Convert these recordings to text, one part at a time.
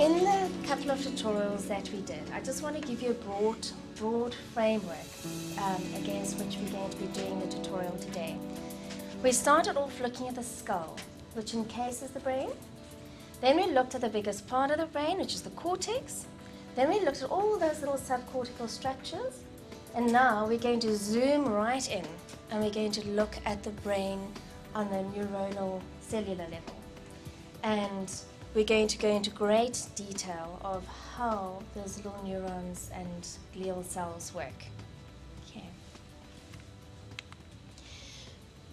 In the couple of tutorials that we did, I just want to give you a broad framework against which we're going to be doing the tutorial today. We started off looking at the skull, which encases the brain. Then we looked at the biggest part of the brain, which is the cortex. Then we looked at all those little subcortical structures. And now we're going to zoom right in, and we're going to look at the brain on the neuronal cellular level. And we're going to go into great detail of how those little neurons and glial cells work. Okay.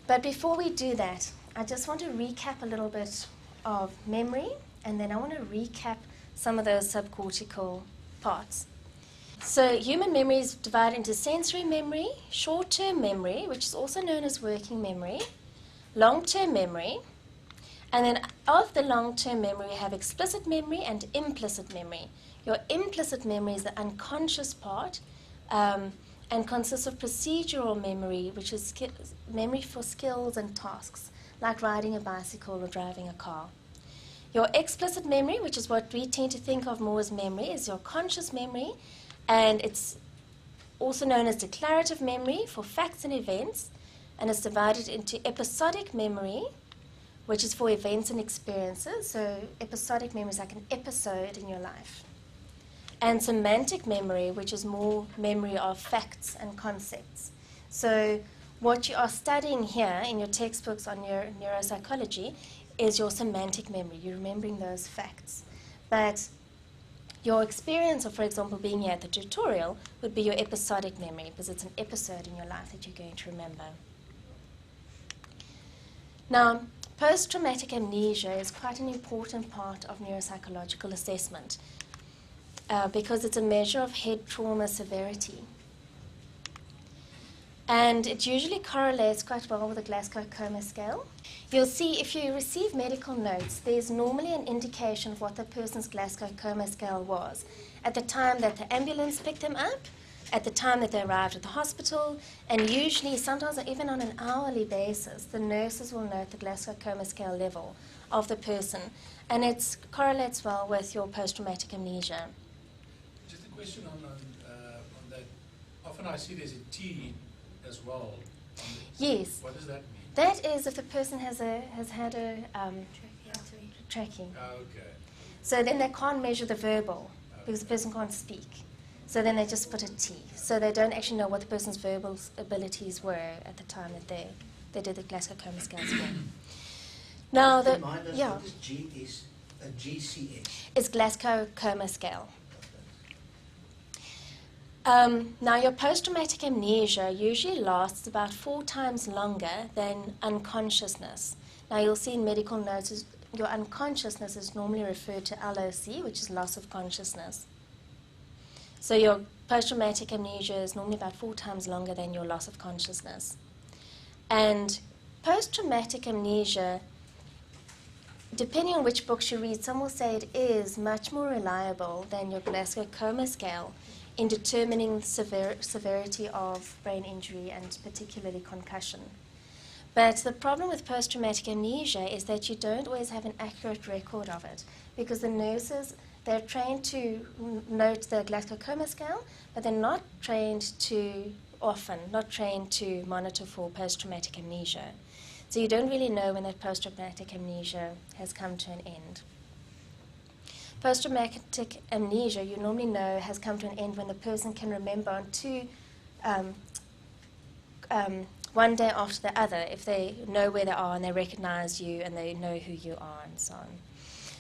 But before we do that, I just want to recap a little bit of memory, and then I want to recap some of those subcortical parts. So human memory is divided into sensory memory, short-term memory, which is also known as working memory, long-term memory, and then of the long-term memory we have explicit memory and implicit memory. Your implicit memory is the unconscious part and consists of procedural memory, which is memory for skills and tasks, like riding a bicycle or driving a car. Your explicit memory, which is what we tend to think of more as memory, is your conscious memory, and it's also known as declarative memory for facts and events, and it's divided into episodic memory, which is for events and experiences. So episodic memory is like an episode in your life. And semantic memory, which is more memory of facts and concepts. So what you are studying here in your textbooks on your neuropsychology is your semantic memory. You're remembering those facts. But your experience of, for example, being here at the tutorial would be your episodic memory, because it's an episode in your life that you're going to remember. Now, post-traumatic amnesia is quite an important part of neuropsychological assessment because it's a measure of head trauma severity. And it usually correlates quite well with the Glasgow Coma Scale. You'll see if you receive medical notes, there's normally an indication of what the person's Glasgow Coma Scale was at the time that the ambulance picked them up, at the time that they arrived at the hospital, and usually, sometimes even on an hourly basis, the nurses will note the Glasgow Coma Scale level of the person, and it correlates well with your post-traumatic amnesia. Just a question on that. Often I see there's a T as well. Yes. What does that mean? That is if the person has had a trachea. Oh, okay. So then they can't measure the verbal because the person can't speak. So then they just put a T. So they don't actually know what the person's verbal abilities were at the time that they did the Glasgow Coma Scale score. Now, What is G is a GCS? It's Glasgow Coma Scale. Now, your post-traumatic amnesia usually lasts about 4 times longer than unconsciousness. Now, you'll see in medical notes your unconsciousness is normally referred to LOC, which is loss of consciousness. So your post-traumatic amnesia is normally about 4 times longer than your loss of consciousness. And post-traumatic amnesia, depending on which books you read, some will say it is much more reliable than your Glasgow Coma Scale in determining severity of brain injury and particularly concussion. But the problem with post-traumatic amnesia is that you don't always have an accurate record of it, because the nurses, they're trained to note the Glasgow Coma Scale, but they're not trained to monitor for post-traumatic amnesia. So you don't really know when that post-traumatic amnesia has come to an end. Post-traumatic amnesia, you normally know, has come to an end when the person can remember on one day after the other, if they know where they are and they recognize you and they know who you are and so on.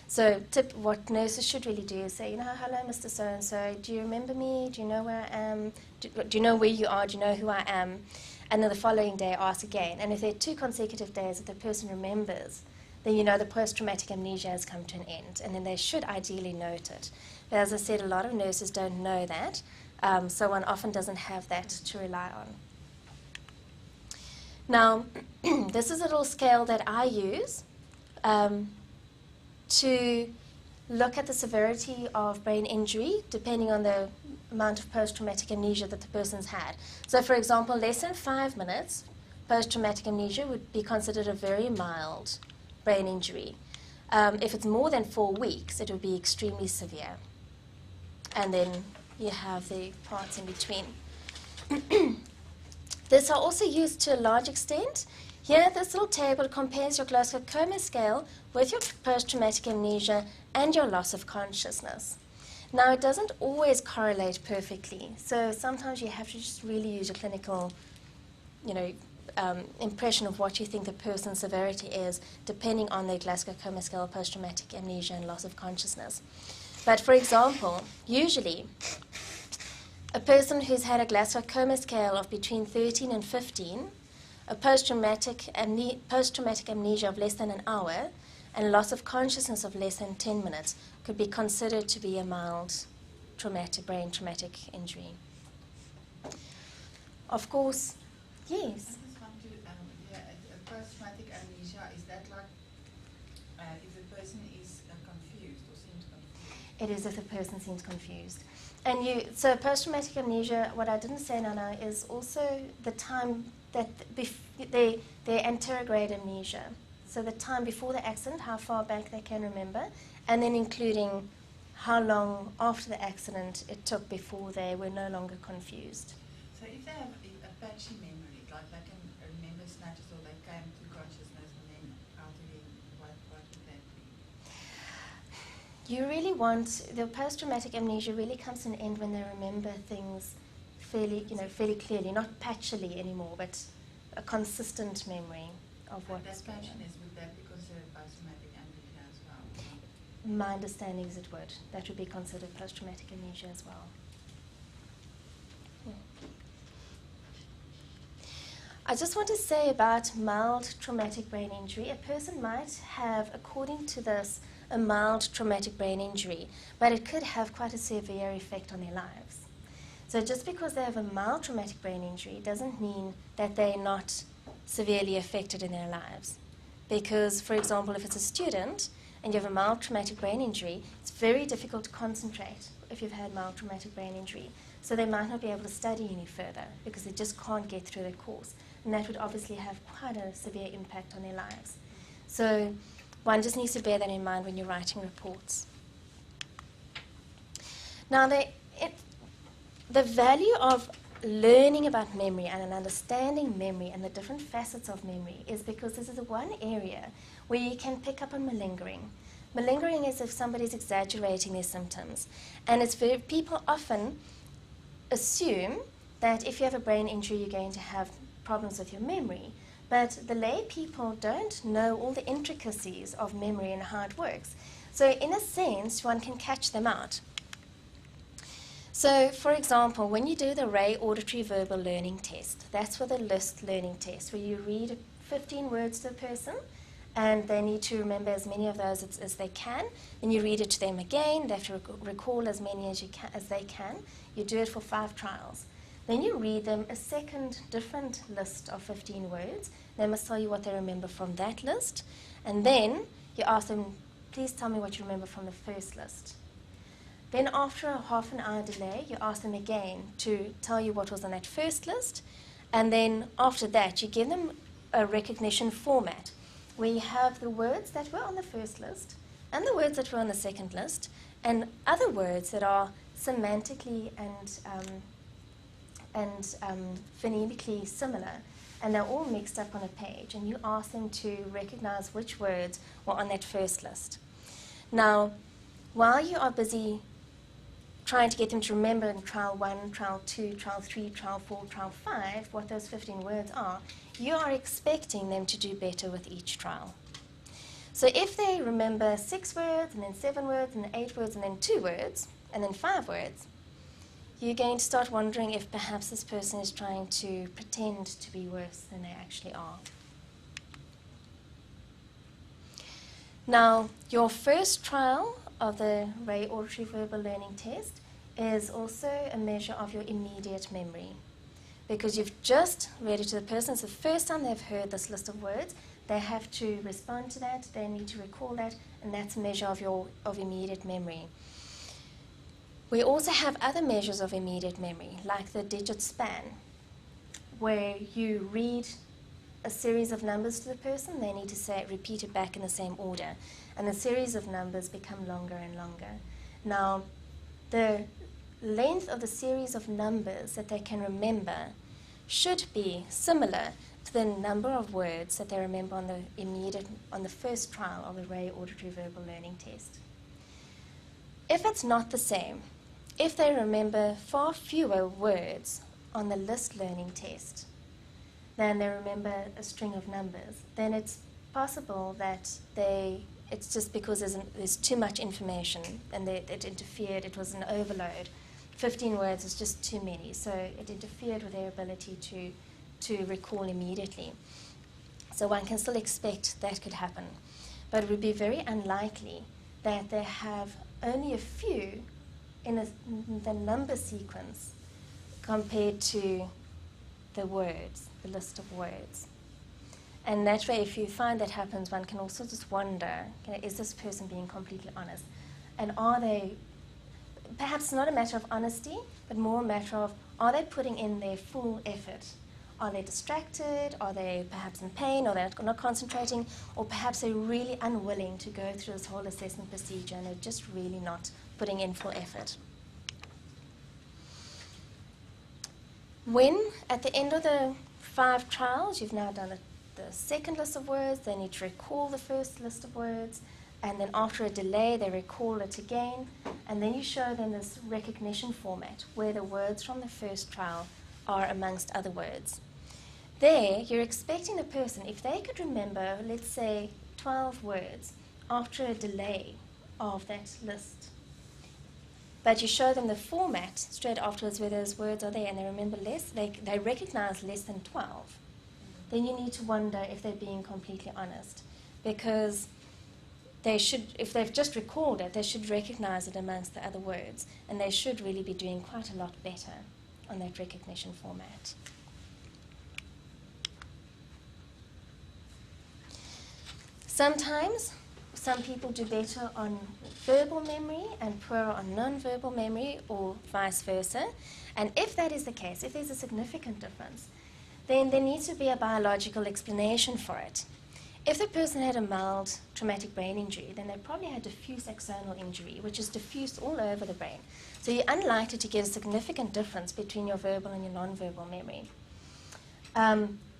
So what nurses should really do is say, hello, Mr. So-and-so, do you remember me? Do you know where I am? Do you know where you are? Do you know who I am? And then the following day ask again. And if there are 2 consecutive days that the person remembers, then you know the post-traumatic amnesia has come to an end, and then they should ideally note it. But as I said, a lot of nurses don't know that, so one often doesn't have that to rely on. Now, this is a little scale that I use to look at the severity of brain injury depending on the amount of post-traumatic amnesia that the person's had. So, for example, less than 5 minutes, post-traumatic amnesia would be considered a very mild brain injury. If it's more than 4 weeks, it would be extremely severe. And then you have the parts in between. These are also used to a large extent. Here, this little table compares your Glasgow Coma Scale with your post-traumatic amnesia and your loss of consciousness. Now, it doesn't always correlate perfectly, so sometimes you have to just really use a clinical, impression of what you think the person's severity is, depending on their Glasgow Coma Scale, post-traumatic amnesia, and loss of consciousness. But for example, usually, a person who's had a Glasgow Coma Scale of between 13 and 15, a post-traumatic amnesia of less than an hour, and loss of consciousness of less than 10 minutes could be considered to be a mild brain traumatic injury. Of course, yes? I just want to, a post-traumatic amnesia, is that like if the person is confused or seems confused? It is if the person seems confused. And so post-traumatic amnesia, what I didn't say, Nana, is also the time that their anterograde amnesia. So the time before the accident, how far back they can remember, and then including how long after the accident it took before they were no longer confused. So if they have a patchy memory, like they can remember snatches or they came to consciousness and then out again, what would that be? You really want, the post-traumatic amnesia really comes to an end when they remember things fairly clearly, not patchily anymore, but a consistent memory of what's that going on. would that be considered post-traumatic amnesia as well? My understanding is it would. That would be considered post-traumatic amnesia as well. I just want to say about mild traumatic brain injury. A person might have, according to this, a mild traumatic brain injury, but it could have quite a severe effect on their lives. So just because they have a mild traumatic brain injury doesn't mean that they're not severely affected in their lives. Because, for example, if it's a student and you have a mild traumatic brain injury, it's very difficult to concentrate if you've had mild traumatic brain injury. So they might not be able to study any further because they just can't get through their course. And that would obviously have quite a severe impact on their lives. So one just needs to bear that in mind when you're writing reports. Now, the value of learning about memory and an understanding memory and the different facets of memory is because this is the one area where you can pick up on malingering. Malingering is if somebody's exaggerating their symptoms. And people often assume that if you have a brain injury, you're going to have problems with your memory. But the lay people don't know all the intricacies of memory and how it works. So in a sense, one can catch them out. So, for example, when you do the Ray Auditory Verbal Learning Test, that's for the list learning test, where you read 15 words to a person, and they need to remember as many of those as they can. Then you read it to them again. They have to recall as many as they can. You do it for 5 trials. Then you read them a second different list of 15 words. They must tell you what they remember from that list. And then you ask them, please tell me what you remember from the first list. Then after a half an hour delay, you ask them again to tell you what was on that first list. And then after that, you give them a recognition format where you have the words that were on the first list and the words that were on the second list and other words that are semantically and phonemically similar. And they're all mixed up on a page. And you ask them to recognize which words were on that first list. Now, while you are busy trying to get them to remember in trial 1, trial 2, trial 3, trial 4, trial 5, what those 15 words are, you are expecting them to do better with each trial. So if they remember 6 words, and then 7 words, and then 8 words, and then 2 words, and then 5 words, you're going to start wondering if perhaps this person is trying to pretend to be worse than they actually are. Now, your first trial of the Ray Auditory Verbal Learning Test is also a measure of your immediate memory. Because you've just read it to the person. It's the first time they've heard this list of words. They have to respond to that. They need to recall that. And that's a measure of immediate memory. We also have other measures of immediate memory, like the digit span, where you read a series of numbers to the person, they need to say repeat it back in the same order. And the series of numbers become longer and longer. Now, the length of the series of numbers that they can remember should be similar to the number of words that they remember on the first trial of the Ray Auditory Verbal Learning Test. If it's not the same, if they remember far fewer words on the list learning test than they remember a string of numbers, then it's possible that it's just because there's too much information and it interfered, it was an overload. 15 words is just too many, so it interfered with their ability to recall immediately. So one can still expect that could happen, but it would be very unlikely that they have only a few in the number sequence compared to the words, the list of words. And that way, if you find that happens, one can also just wonder, is this person being completely honest? And are they, perhaps not a matter of honesty, but more a matter of, are they putting in their full effort? Are they distracted? Are they perhaps in pain? Are they not concentrating? Or perhaps they're really unwilling to go through this whole assessment procedure and they're just really not putting in full effort. When, at the end of the 5 trials, you've now done the second list of words, they need to recall the first list of words, and then after a delay, they recall it again, and then you show them this recognition format where the words from the first trial are amongst other words. There, you're expecting the person, if they could remember, let's say, 12 words after a delay of that list, but you show them the format straight afterwards where those words are there and they remember less, they recognize less than 12, then you need to wonder if they're being completely honest. Because they should, if they've just recalled it, they should recognize it amongst the other words, and they should really be doing quite a lot better on that recognition format. Sometimes, some people do better on verbal memory and poorer on non-verbal memory, or vice versa. And if that is the case, if there's a significant difference, then there needs to be a biological explanation for it. If the person had a mild traumatic brain injury, then they probably had diffuse axonal injury, which is diffused all over the brain. So you're unlikely to get a significant difference between your verbal and your non-verbal memory.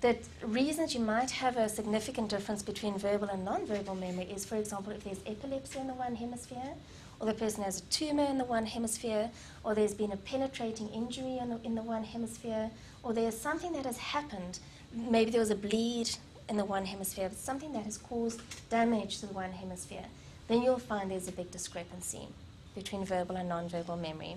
The reasons you might have a significant difference between verbal and non-verbal memory is, for example, if there's epilepsy in the one hemisphere, or the person has a tumor in the one hemisphere, or there's been a penetrating injury in the one hemisphere, or there's something that has happened. Maybe there was a bleed in the one hemisphere, but something that has caused damage to the one hemisphere. Then you'll find there's a big discrepancy between verbal and non-verbal memory.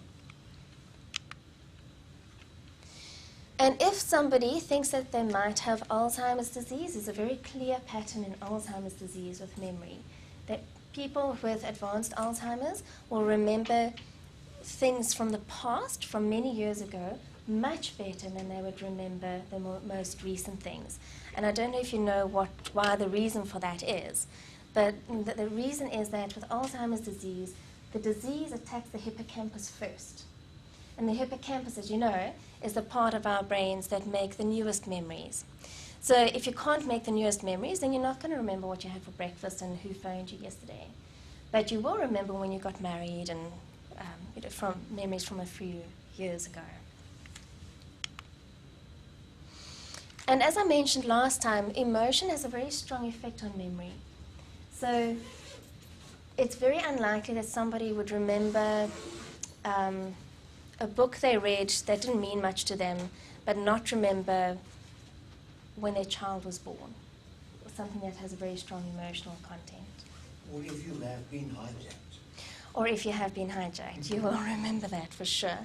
And if somebody thinks that they might have Alzheimer's disease, there's a very clear pattern in Alzheimer's disease with memory, that people with advanced Alzheimer's will remember things from the past, from many years ago, much better than they would remember the most recent things. And I don't know if you know why the reason for that is, but the reason is that with Alzheimer's disease, the disease attacks the hippocampus first. And the hippocampus, as you know, is the part of our brains that make the newest memories. So if you can't make the newest memories, then you're not going to remember what you had for breakfast and who phoned you yesterday. But you will remember when you got married and from memories from a few years ago. And as I mentioned last time, emotion has a very strong effect on memory. So it's very unlikely that somebody would remember a book they read that didn't mean much to them, but not remember when their child was born, or something that has a very strong emotional content. Or if you have been hijacked. Or if you have been hijacked, you will remember that for sure.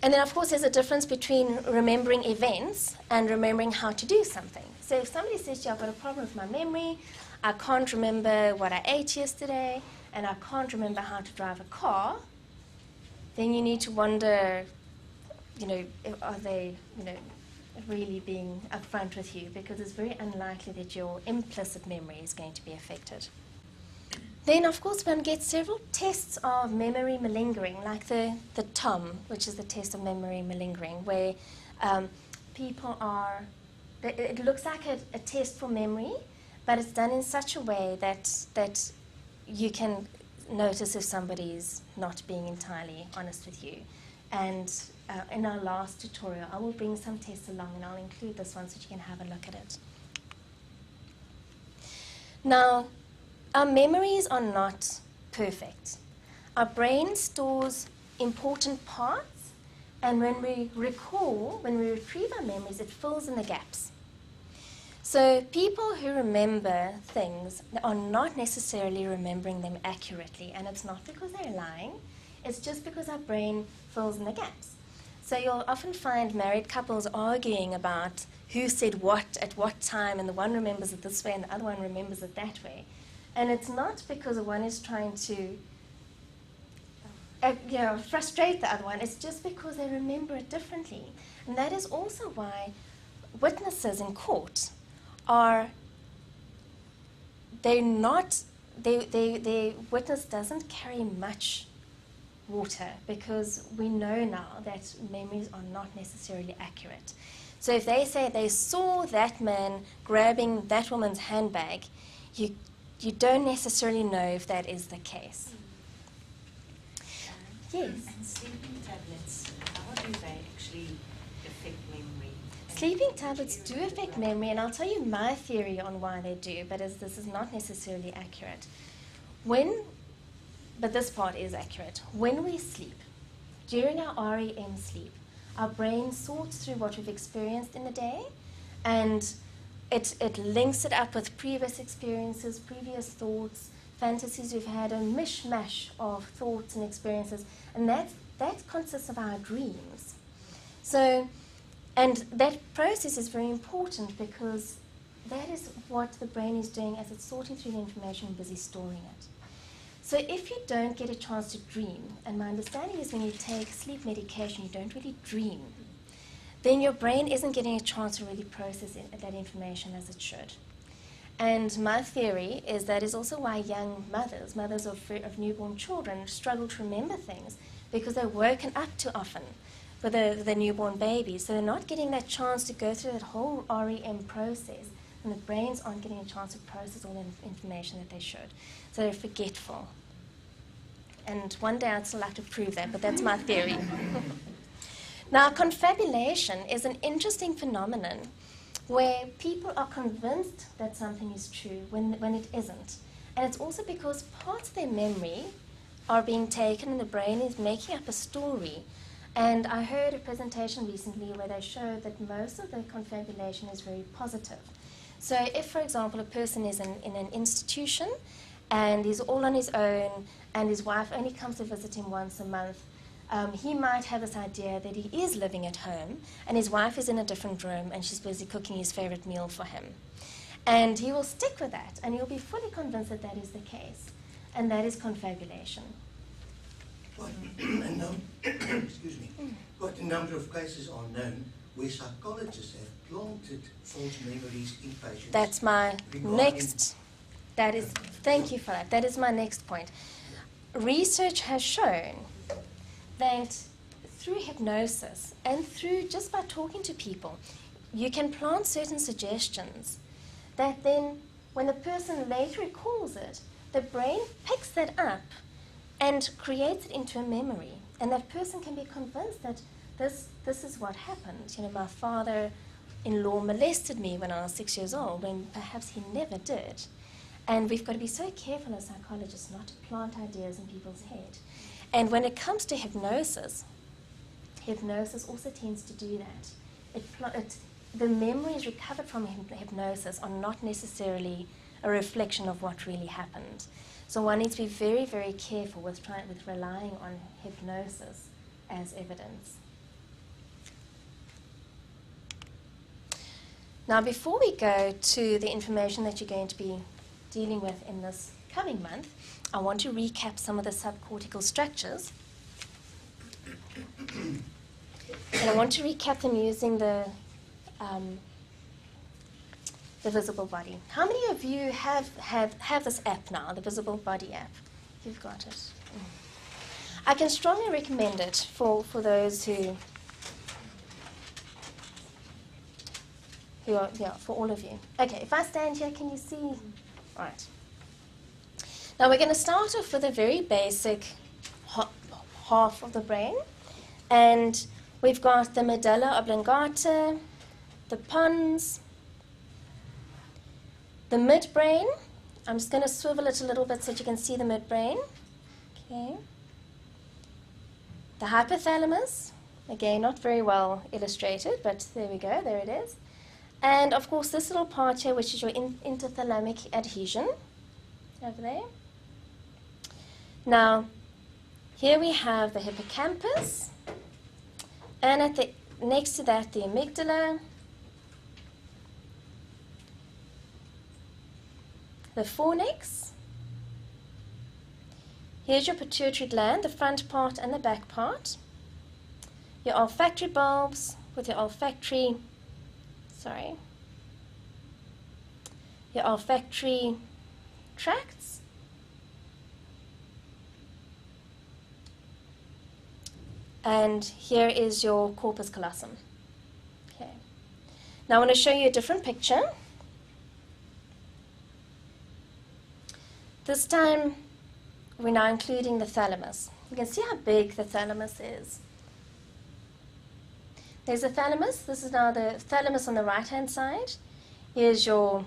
And then, of course, there's a difference between remembering events and remembering how to do something. So if somebody says to you, I've got a problem with my memory, I can't remember what I ate yesterday, and I can't remember how to drive a car, then you need to wonder, are they, really being upfront with you, because it's very unlikely that your implicit memory is going to be affected. Then, of course, one gets several tests of memory malingering, like the TOM, which is the test of memory malingering, where people are, it looks like a test for memory, but it's done in such a way that you can notice if somebody's not being entirely honest with you. And in our last tutorial, I will bring some tests along, and I'll include this one so you can have a look at it. Now, our memories are not perfect. Our brain stores important parts, and when we retrieve our memories, it fills in the gaps. So people who remember things are not necessarily remembering them accurately, and it's not because they're lying, it's just because our brain fills in the gaps. So you'll often find married couples arguing about who said what at what time, and the one remembers it this way and the other one remembers it that way. And it's not because the one is trying to frustrate the other one, it's just because they remember it differently. And that is also why witnesses in court their witness doesn't carry much water, because we know now that memories are not necessarily accurate. So if they say they saw that man grabbing that woman's handbag, you don't necessarily know if that is the case. Yes? And sleeping tablets, how do they actually affect memory? Sleeping tablets do affect memory, and I'll tell you my theory on why they do, but this is not necessarily accurate. But this part is accurate. When we sleep, during our REM sleep, our brain sorts through what we've experienced in the day, and it links it up with previous experiences, previous thoughts, fantasies we've had, a mishmash of thoughts and experiences, and that consists of our dreams. So, and that process is very important, because that is what the brain is doing as it's sorting through the information and busy storing it. So if you don't get a chance to dream, and my understanding is when you take sleep medication, you don't really dream, then your brain isn't getting a chance to really process that information as it should. And my theory is that is also why young mothers of newborn children, struggle to remember things, because they're woken up too often with the newborn baby. So they're not getting that chance to go through that whole REM process, and the brains aren't getting a chance to process all the information that they should. So they're forgetful. And one day I'd still like to prove that, but that's my theory. Now, confabulation is an interesting phenomenon where people are convinced that something is true when it isn't. And it's also because parts of their memory are being taken and the brain is making up a story. And I heard a presentation recently where they showed that most of the confabulation is very positive. So if, for example, a person is in an institution and he's all on his own and his wife only comes to visit him once a month, he might have this idea that he is living at home and his wife is in a different room and she's busy cooking his favorite meal for him. And he will stick with that, and he'll be fully convinced that that is the case. And that is confabulation. Excuse me. Quite a number of cases are known where psychologists have planted false memories in patients. That's my next. Thank you for that. That is my next point. Research has shown that through hypnosis and through just by talking to people, you can plant certain suggestions that then, when the person later recalls it, the brain picks that up and creates it into a memory. And that person can be convinced that this is what happened. You know, my father-in-law molested me when I was 6 years old, when perhaps he never did. And we've got to be so careful as psychologists not to plant ideas in people's head. And when it comes to hypnosis also tends to do that. The memories recovered from hypnosis are not necessarily a reflection of what really happened. So one needs to be very, very careful with relying on hypnosis as evidence. Now, before we go to the information that you're going to be dealing with in this coming month, I want to recap some of the subcortical structures. And I want to recap them using the visible body. How many of you have this app now, the visible body app? You've got it. I can strongly recommend it for those who who are, yeah, for all of you. Okay, if I stand here, can you see? Right. Now we're going to start off with a very basic half of the brain. And we've got the medulla oblongata, the pons, the midbrain. I'm just going to swivel it a little bit so that you can see the midbrain. Okay. The hypothalamus, again, not very well illustrated, but there we go, there it is. And of course, this little part here, which is your interthalamic adhesion, over there. Now, here we have the hippocampus, and at the next to that, the amygdala, the fornix. Here's your pituitary gland, the front part and the back part. Your olfactory bulbs with your olfactory tracts. And here is your corpus callosum. Okay. Now I want to show you a different picture. This time we're now including the thalamus. You can see how big the thalamus is. There's a thalamus. This is now the thalamus on the right-hand side. Here's your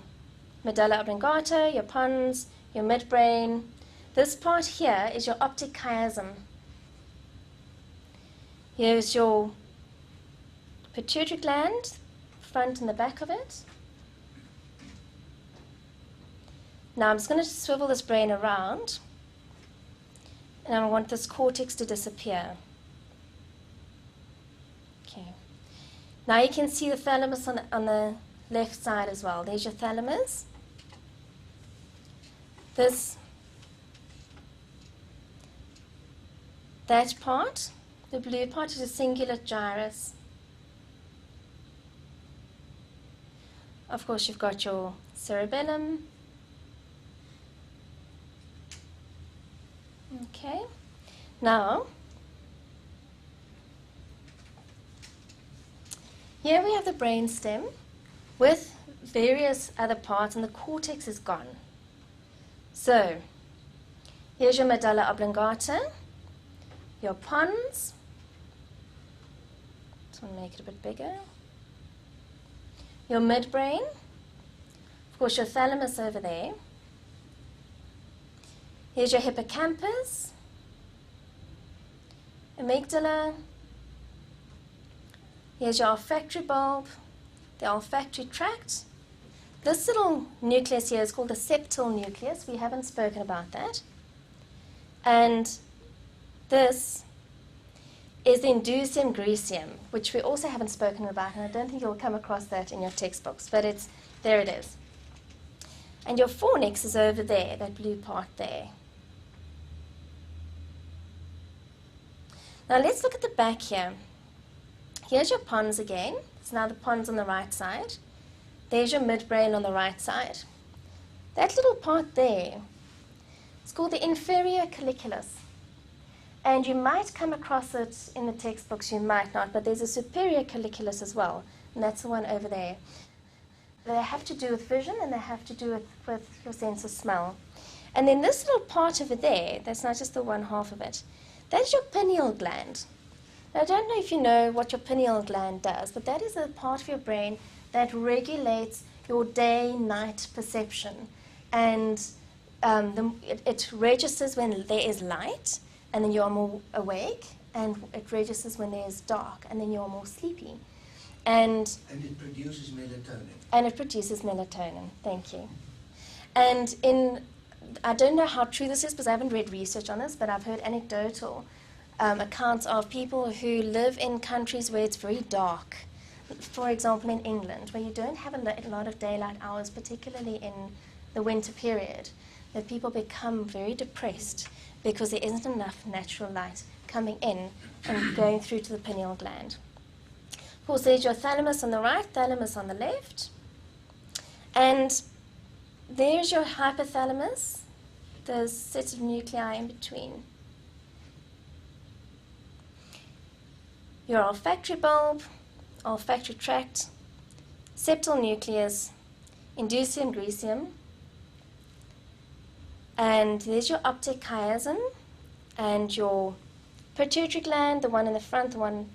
medulla oblongata, your pons, your midbrain. This part here is your optic chiasm. Here's your pituitary gland, front and the back of it. Now I'm just going to swivel this brain around, and I want this cortex to disappear. Okay. Now you can see the thalamus on the left side as well. There's your thalamus. That part, the blue part, is a cingulate gyrus. Of course, you've got your cerebellum. Okay. Now, here we have the brainstem with various other parts, and the cortex is gone. So, here's your medulla oblongata, your pons. Just want to make it a bit bigger. Your midbrain, of course, your thalamus over there. Here's your hippocampus, amygdala. Here's your olfactory bulb, the olfactory tract. This little nucleus here is called the septal nucleus. We haven't spoken about that. And this is the indusium griseum, which we also haven't spoken about, and I don't think you'll come across that in your textbooks, but there it is. And your fornix is over there, that blue part there. Now let's look at the back here. Here's your pons again. It's now the pons on the right side. There's your midbrain on the right side. That little part there, it's called the inferior colliculus. And you might come across it in the textbooks, you might not, but there's a superior colliculus as well, and that's the one over there. They have to do with vision, and they have to do with your sense of smell. And then this little part over there, that's not just the one half of it, that's your pineal gland. Now, I don't know if you know what your pineal gland does, but that is a part of your brain that regulates your day-night perception. And it registers when there is light, and then you are more awake, and it registers when there's dark, and then you are more sleepy. And it produces melatonin. And it produces melatonin, thank you. And I don't know how true this is because I haven't read research on this, but I've heard anecdotal accounts of people who live in countries where it's very dark. For example, in England, where you don't have a lot of daylight hours, particularly in the winter period, that people become very depressed because there isn't enough natural light coming in and going through to the pineal gland. Of course, there's your thalamus on the right, thalamus on the left. And there's your hypothalamus, the set of nuclei in between. Your olfactory bulb, olfactory tract, septal nucleus, inducium griseum, and there's your optic chiasm and your pituitary gland, the one in the front, the one,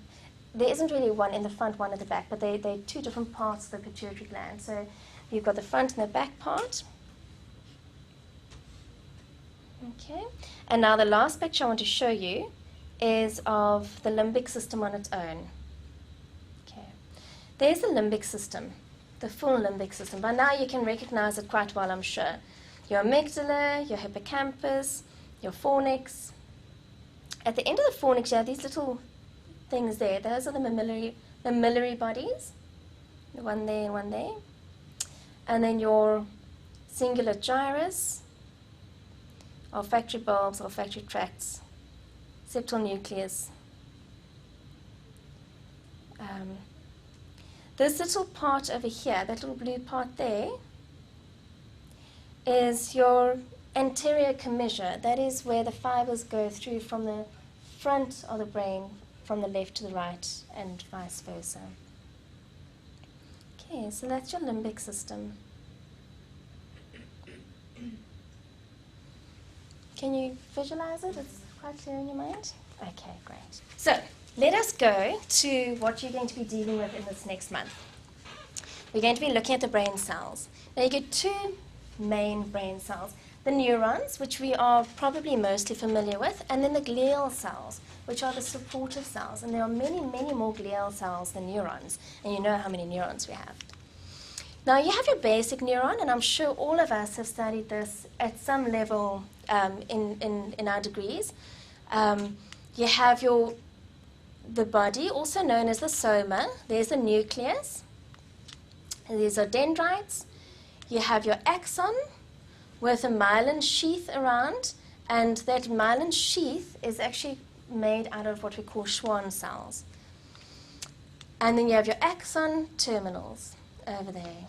there isn't really one in the front, one at the back, but they're two different parts of the pituitary gland. So you've got the front and the back part. Okay, and now the last picture I want to show you is of the limbic system on its own. Okay, there's the limbic system, the full limbic system. By now you can recognize it quite well, I'm sure. Your amygdala, your hippocampus, your fornix. At the end of the fornix, you have these little things there. Those are the mammillary bodies, the one there and one there. And then your cingulate gyrus, olfactory bulbs, olfactory tracts, septal nucleus. This little part over here, that little blue part there, is your anterior commissure. That is where the fibers go through from the front of the brain, from the left to the right, and vice versa. Okay, so that's your limbic system. Can you visualize it? It's quite clear in your mind? Okay, great. So let us go to what you're going to be dealing with in this next month. We're going to be looking at the brain cells. Now you get two main brain cells. The neurons, which we are probably mostly familiar with, and then the glial cells, which are the supportive cells. And there are many, many more glial cells than neurons, and you know how many neurons we have. Now you have your basic neuron, and I'm sure all of us have studied this at some level in our degrees. You have the body, also known as the soma. There's the nucleus. And these are dendrites. You have your axon with a myelin sheath around, and that myelin sheath is actually made out of what we call Schwann cells. And then you have your axon terminals over there.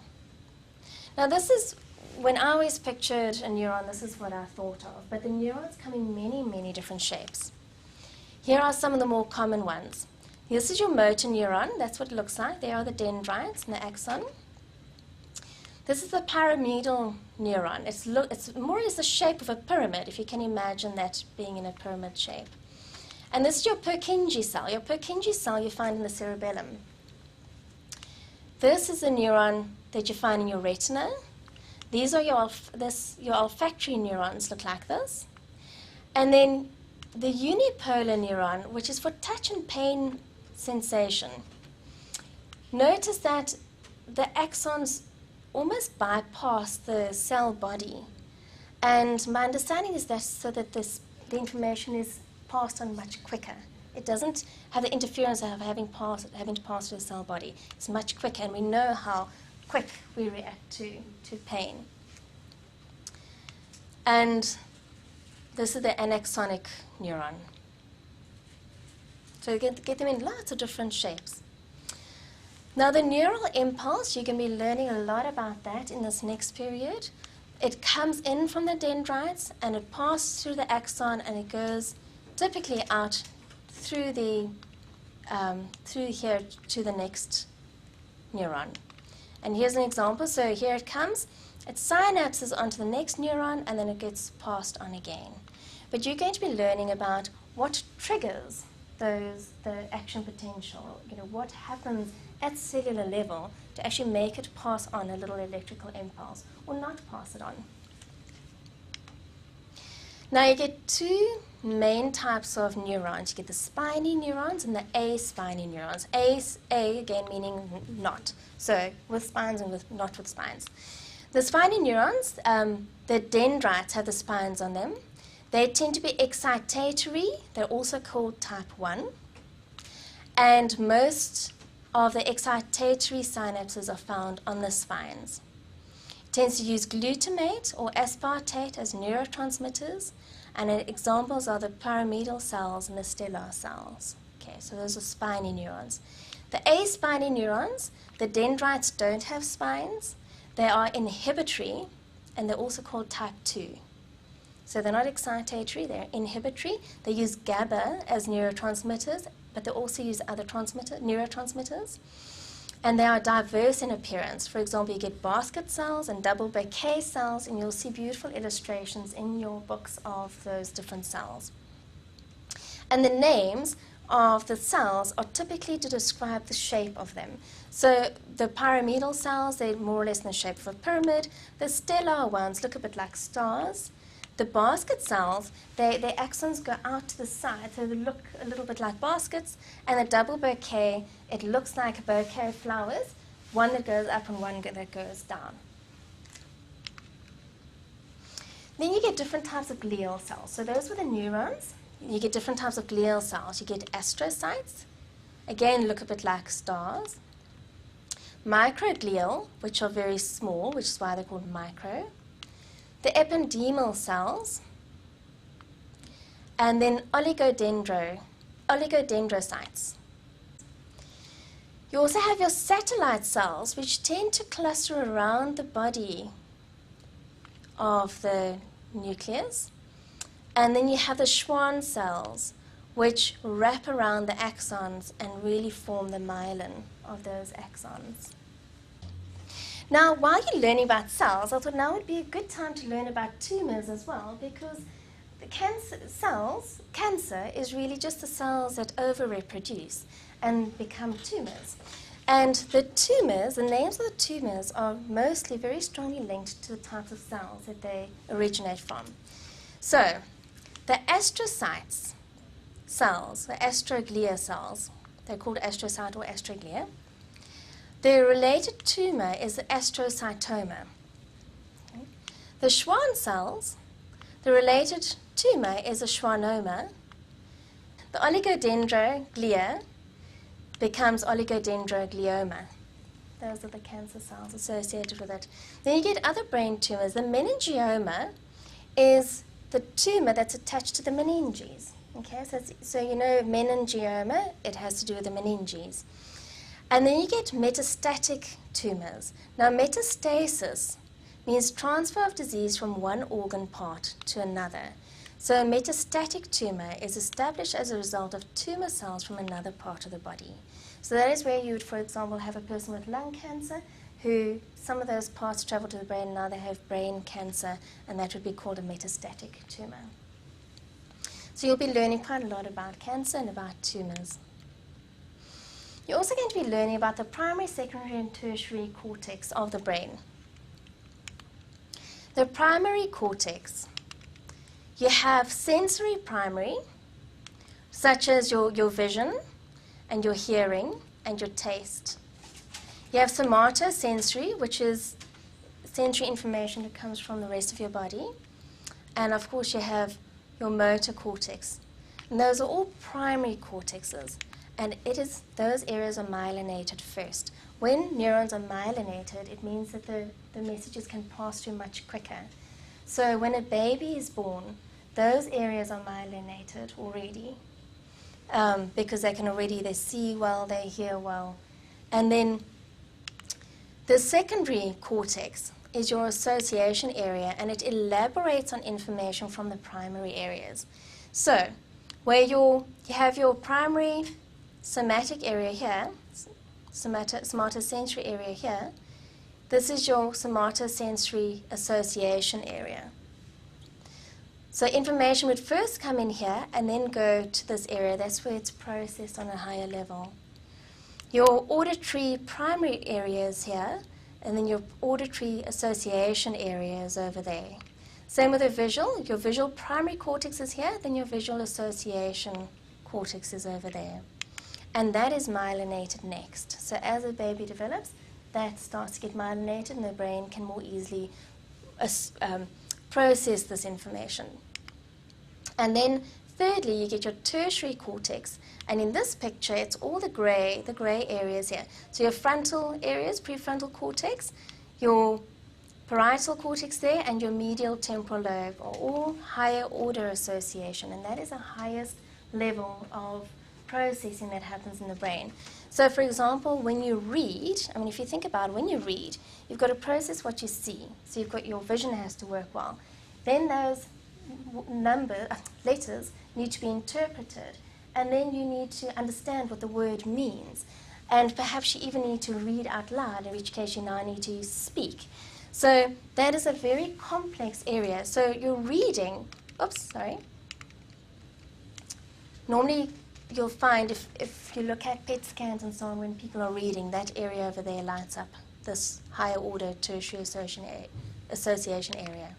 Now this is, when I always pictured a neuron, this is what I thought of, but the neurons come in many, many different shapes. Here are some of the more common ones. This is your motor neuron, that's what it looks like. There are the dendrites and the axon. This is the pyramidal neuron. It's more or less the shape of a pyramid, if you can imagine that being in a pyramid shape. And this is your Purkinje cell. Your Purkinje cell you find in the cerebellum. This is a neuron that you find in your retina. These are your olfactory neurons, look like this. And then the unipolar neuron, which is for touch and pain sensation. Notice that the axons almost bypass the cell body. And my understanding is that so that the information is passed on much quicker. It doesn't have the interference of having to pass through the cell body. It's much quicker, and we know how quick we react to pain. And this is the anaxonic neuron. So you get them in lots of different shapes. Now the neural impulse, you're going to be learning a lot about that in this next period. It comes in from the dendrites, and it passes through the axon, and it goes typically out through here to the next neuron. And here's an example. So here it comes. It synapses onto the next neuron, and then it gets passed on again. But you're going to be learning about what triggers the action potential. You know, what happens at cellular level to actually make it pass on a little electrical impulse or not pass it on. Now you get two main types of neurons. You get the spiny neurons and the aspiny neurons. A again meaning not. So with spines and not with spines. The spiny neurons, the dendrites have the spines on them. They tend to be excitatory. They're also called type 1. And most of the excitatory synapses are found on the spines. It tends to use glutamate or aspartate as neurotransmitters, and examples are the pyramidal cells and the stellar cells. Okay, so those are spiny neurons. The aspiny neurons, the dendrites don't have spines. They are inhibitory, and they're also called type 2. So they're not excitatory, they're inhibitory. They use GABA as neurotransmitters, but they also use other neurotransmitters. And they are diverse in appearance. For example, you get basket cells and double bouquet cells, and you'll see beautiful illustrations in your books of those different cells. And the names of the cells are typically to describe the shape of them. So the pyramidal cells, they're more or less in the shape of a pyramid. The stellar ones look a bit like stars. The basket cells, their axons go out to the side, so they look a little bit like baskets. And the double bouquet, it looks like a bouquet of flowers, one that goes up and one that goes down. Then you get different types of glial cells. So those were the neurons. You get different types of glial cells. You get astrocytes, again look a bit like stars. Microglial, which are very small, which is why they're called micro. The ependymal cells, and then oligodendrocytes. You also have your satellite cells, which tend to cluster around the body of the nucleus. And then you have the Schwann cells, which wrap around the axons and really form the myelin of those axons. Now, while you're learning about cells, I thought now would be a good time to learn about tumors as well, because the cancer is really just the cells that over-reproduce and become tumors. And the tumors, the names of the tumors, are mostly very strongly linked to the types of cells that they originate from. So, the astrocytes cells, the astroglia cells, they're called astrocyte or astroglia. The related tumor is the astrocytoma. Okay. The Schwann cells, the related tumor is a schwannoma. The oligodendroglia becomes oligodendroglioma. Those are the cancer cells associated with it. Then you get other brain tumors. The meningioma is the tumor that's attached to the meninges. Okay, so you know meningioma, it has to do with the meninges. And then you get metastatic tumors. Now, metastasis means transfer of disease from one organ part to another. So a metastatic tumor is established as a result of tumor cells from another part of the body. So that is where you would, for example, have a person with lung cancer who some of those parts travel to the brain, now they have brain cancer, and that would be called a metastatic tumor. So you'll be learning quite a lot about cancer and about tumors. You're also going to be learning about the primary, secondary, and tertiary cortex of the brain. The primary cortex, you have sensory primary, such as your vision and your hearing and your taste. You have somatosensory, which is sensory information that comes from the rest of your body. And of course you have your motor cortex. And those are all primary cortexes. And those areas are myelinated first. When neurons are myelinated, it means that the messages can pass through much quicker. So when a baby is born, those areas are myelinated already because they see well, they hear well. And then the secondary cortex is your association area, and it elaborates on information from the primary areas. So where you have your primary somatic area here, somatosensory area here, this is your somatosensory association area. So information would first come in here and then go to this area. That's where it's processed on a higher level. Your auditory primary area is here, and then your auditory association area is over there. Same with the visual. Your visual primary cortex is here, then your visual association cortex is over there. And that is myelinated next. So as a baby develops, that starts to get myelinated, and the brain can more easily process this information. And then thirdly, you get your tertiary cortex. And in this picture, it's all the gray areas here. So your frontal areas, prefrontal cortex, your parietal cortex there, and your medial temporal lobe are all higher order association. And that is the highest level of processing that happens in the brain. So for example, when you read, if you think about it, when you read, you've got to process what you see. So you've got your vision has to work well. Then those letters need to be interpreted, and then you need to understand what the word means. and perhaps you even need to read out loud, in which case you now need to speak. So that is a very complex area. So you're reading, normally you'll find if you look at PET scans and so on, when people are reading, that area over there lights up, this higher order tertiary association area.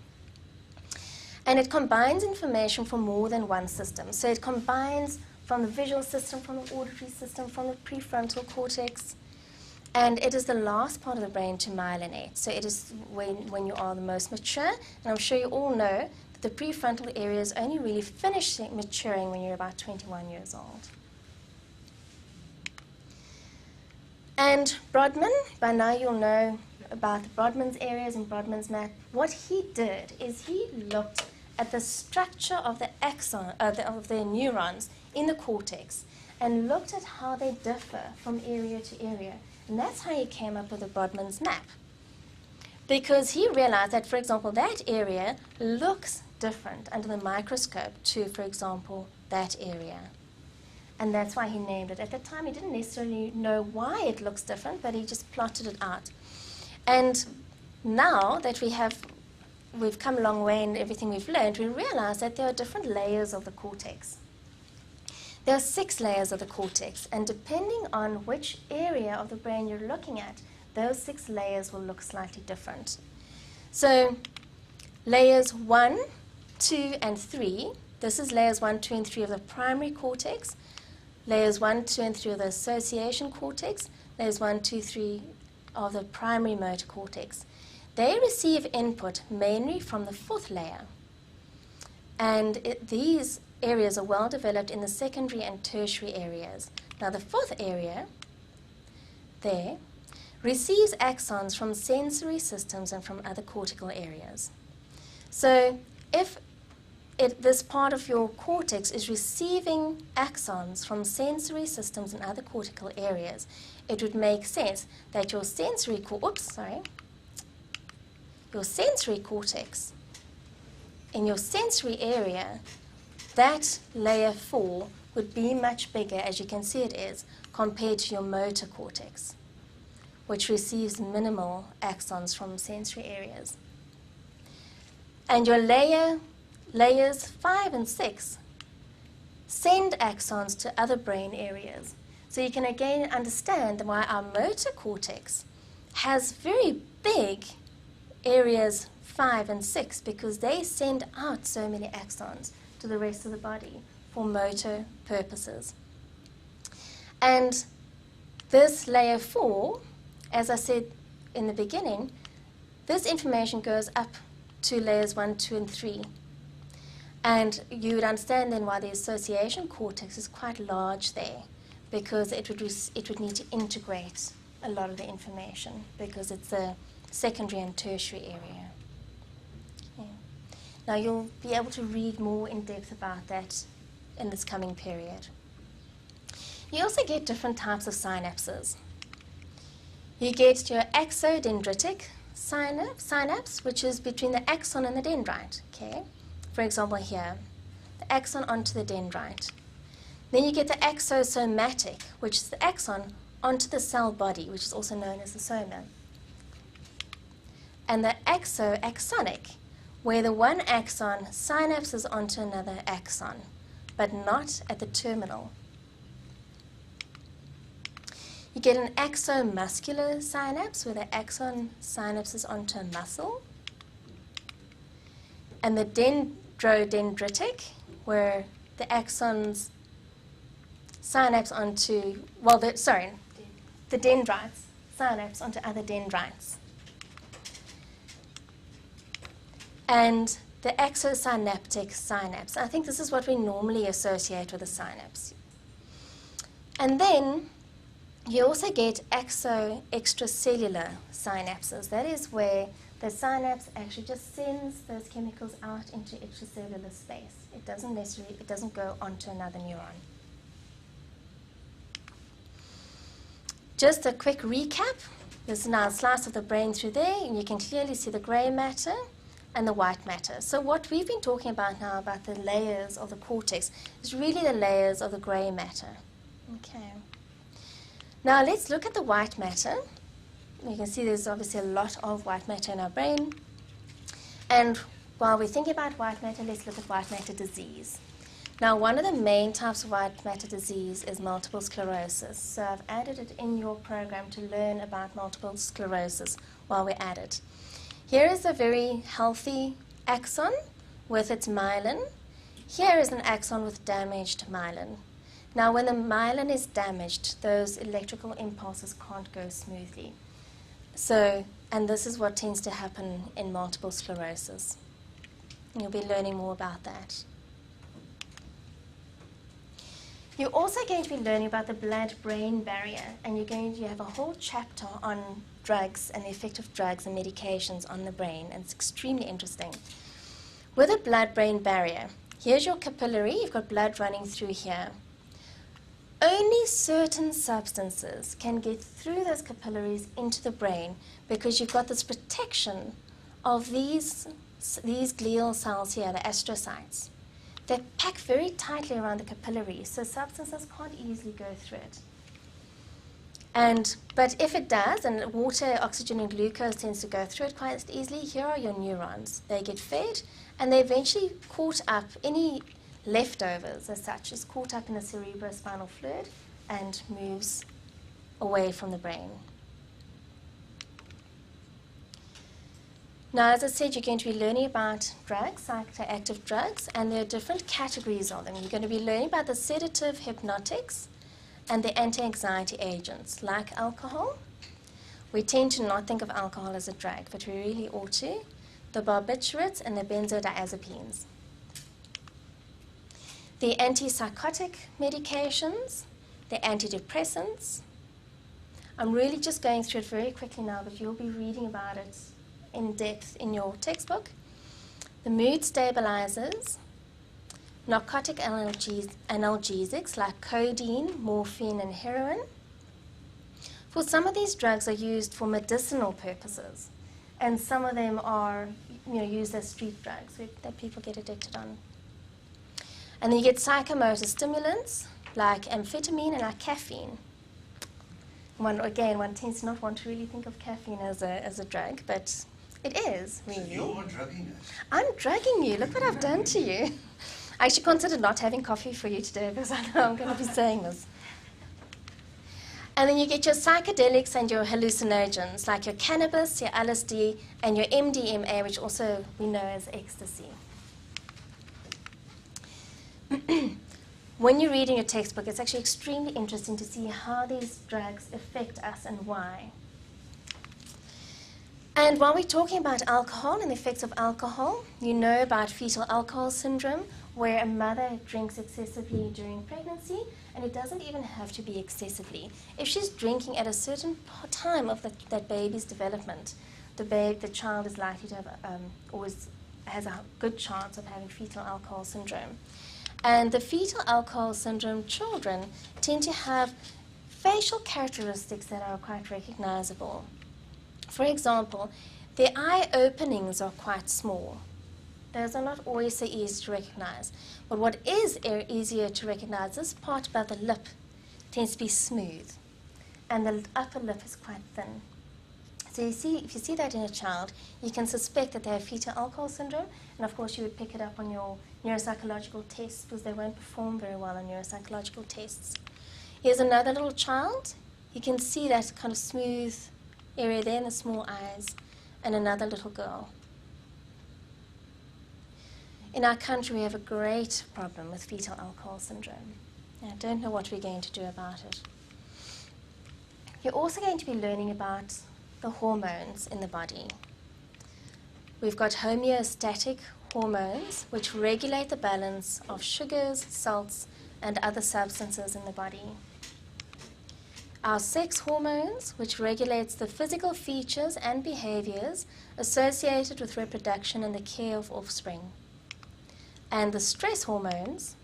And it combines information from more than one system. So it combines from the visual system, from the auditory system, from the prefrontal cortex. And it is the last part of the brain to myelinate. So it is when you are the most mature. And I'm sure you all know that the prefrontal areas only really finish maturing when you're about 21 years old. And Brodmann, by now you'll know about the Brodmann's areas and Brodmann's map. What he did is he looked at the structure of the axon, of the neurons in the cortex, and looked at how they differ from area to area. And that's how he came up with the Brodmann's map. Because he realized that, for example, that area looks different under the microscope to, for example, that area. And that's why he named it. At the time, he didn't necessarily know why it looks different, but he just plotted it out. And now that we've come a long way in everything we've learned, we realize that there are different layers of the cortex. There are 6 layers of the cortex, and depending on which area of the brain you're looking at, those 6 layers will look slightly different. So layers 1, 2, and 3, this is layers 1, 2, and 3 of the primary cortex, layers 1, 2, and 3 of the association cortex, layers 1, 2, 3 of the primary motor cortex. They receive input mainly from the 4th layer. And these areas are well developed in the secondary and tertiary areas. Now the 4th area, there, receives axons from sensory systems and from other cortical areas. So if this part of your cortex is receiving axons from sensory systems and other cortical areas, it would make sense that your sensory cortex, in your sensory area, that layer 4 would be much bigger, as you can see it is, compared to your motor cortex, which receives minimal axons from sensory areas. And your layers 5 and 6 send axons to other brain areas. So you can again understand why our motor cortex has very big areas 5 and 6, because they send out so many axons to the rest of the body for motor purposes. And this layer 4, as I said in the beginning, this information goes up to layers 1, 2, and 3. And you would understand then why the association cortex is quite large there, because it would need to integrate a lot of the information, because it's a secondary and tertiary area. Okay. Now you'll be able to read more in depth about that in this coming period. You also get different types of synapses. You get your axodendritic synapse, which is between the axon and the dendrite. Okay? For example here, the axon onto the dendrite. Then you get the axosomatic, which is the axon onto the cell body, which is also known as the soma. And the axonic, where the one axon synapses onto another axon, but not at the terminal. You get an axomuscular synapse, where the axon synapses onto a muscle. And the dendrodendritic, where the axons synapse onto, the dendrites synapse onto other dendrites. And the axosynaptic synapse. I think this is what we normally associate with a synapse. And then you also get extracellular synapses. That is where the synapse actually just sends those chemicals out into extracellular space. It doesn't go onto another neuron. Just a quick recap. This is now a slice of the brain through there, and you can clearly see the grey matter and the white matter. So what we've been talking about now, about the layers of the cortex, is really the layers of the grey matter. Okay. Now let's look at the white matter. You can see there's obviously a lot of white matter in our brain. And while we're thinking about white matter, let's look at white matter disease. Now, one of the main types of white matter disease is multiple sclerosis. So I've added it in your program to learn about multiple sclerosis while we're at it. Here is a very healthy axon with its myelin. Here is an axon with damaged myelin. Now, when the myelin is damaged, those electrical impulses can't go smoothly. So, and this is what tends to happen in multiple sclerosis. You'll be learning more about that. You're also going to be learning about the blood-brain barrier, and you have a whole chapter on drugs and the effect of drugs and medications on the brain, and it's extremely interesting. With a blood-brain barrier, here's your capillary, you've got blood running through here. Only certain substances can get through those capillaries into the brain because you've got this protection of these glial cells here, the astrocytes. They pack very tightly around the capillaries, so substances can't easily go through it. But if it does, and water, oxygen, and glucose tends to go through it quite easily, here are your neurons. They get fed, and they eventually caught up, any leftovers as such, is caught up in the cerebrospinal fluid and moves away from the brain. Now, as I said, you're going to be learning about drugs, psychoactive drugs, and there are different categories of them. You're going to be learning about the sedative hypnotics and the anti-anxiety agents, like alcohol. We tend to not think of alcohol as a drug, but we really ought to. The barbiturates and the benzodiazepines. The antipsychotic medications, the antidepressants. I'm really just going through it very quickly now, but you'll be reading about it in depth in your textbook. The mood stabilizers, narcotic analgesics like codeine, morphine, and heroin. For some of these drugs are used for medicinal purposes, and some of them are used as street drugs that people get addicted on. And then you get psychomotor stimulants like amphetamine and like caffeine. One tends to not want to really think of caffeine as a drug, but it is, really. So you're drugging us. I'm drugging you. Look what I've done to you. I actually considered not having coffee for you today because I know I'm going to be saying this. And then you get your psychedelics and your hallucinogens, like your cannabis, your LSD, and your MDMA, which also we know as ecstasy. When you read in your textbook, it's actually extremely interesting to see how these drugs affect us and why. And while we're talking about alcohol and the effects of alcohol, you know about fetal alcohol syndrome, where a mother drinks excessively during pregnancy, and it doesn't even have to be excessively. If she's drinking at a certain time of that baby's development, the child is likely to have, always has a good chance of having fetal alcohol syndrome. And the fetal alcohol syndrome children tend to have facial characteristics that are quite recognizable. For example, their eye openings are quite small. Those are not always so easy to recognize. But what is easier to recognize, this part about the lip tends to be smooth, and the upper lip is quite thin. So if you see that in a child, you can suspect that they have fetal alcohol syndrome, and of course you would pick it up on your neuropsychological tests because they won't perform very well on neuropsychological tests. Here's another little child. You can see that kind of smooth area there in the small eyes, and another little girl. In our country, we have a great problem with fetal alcohol syndrome. I don't know what we're going to do about it. You're also going to be learning about the hormones in the body. We've got homeostatic hormones, which regulate the balance of sugars, salts, and other substances in the body. Our sex hormones, which regulates the physical features and behaviors associated with reproduction and the care of offspring. And the stress hormones,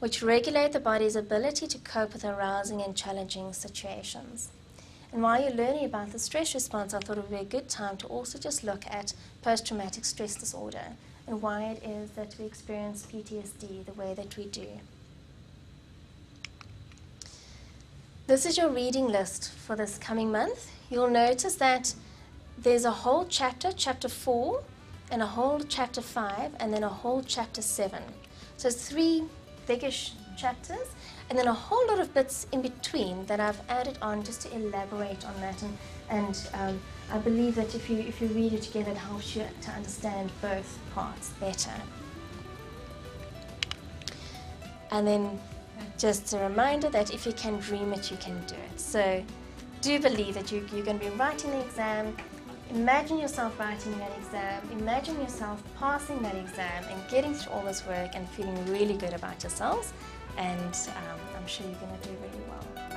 which regulate the body's ability to cope with arousing and challenging situations. And while you're learning about the stress response, I thought it would be a good time to also just look at post-traumatic stress disorder and why it is that we experience PTSD the way that we do. This is your reading list for this coming month. You'll notice that there's a whole chapter, chapter 4, and a whole chapter 5, and then a whole chapter 7. So it's 3 biggish chapters, and then a whole lot of bits in between that I've added on just to elaborate on that. And I believe that if you read it together, it helps you to understand both parts better. And then just a reminder that if you can dream it, you can do it. So do believe that you're going to be writing the exam. Imagine yourself writing that exam. Imagine yourself passing that exam and getting through all this work and feeling really good about yourselves. And I'm sure you're going to do really well.